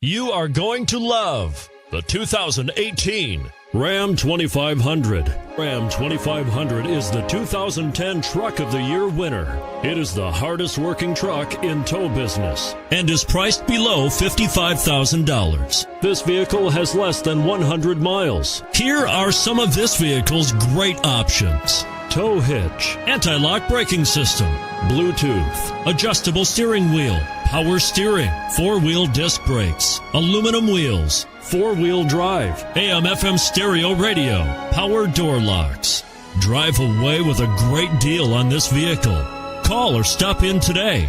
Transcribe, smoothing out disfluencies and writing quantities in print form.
You are going to love the 2018 Ram 2500. Ram 2500 is the 2010 Truck of the Year winner. It is the hardest working truck in tow business and is priced below $55,000. This vehicle has less than 100 miles. Here are some of this vehicle's great options: tow hitch, anti-lock braking system, Bluetooth, adjustable steering wheel, power steering, 4-wheel disc brakes, aluminum wheels, 4-wheel drive, AM/FM stereo radio, power door locks. Drive away with a great deal on this vehicle. Call or stop in today.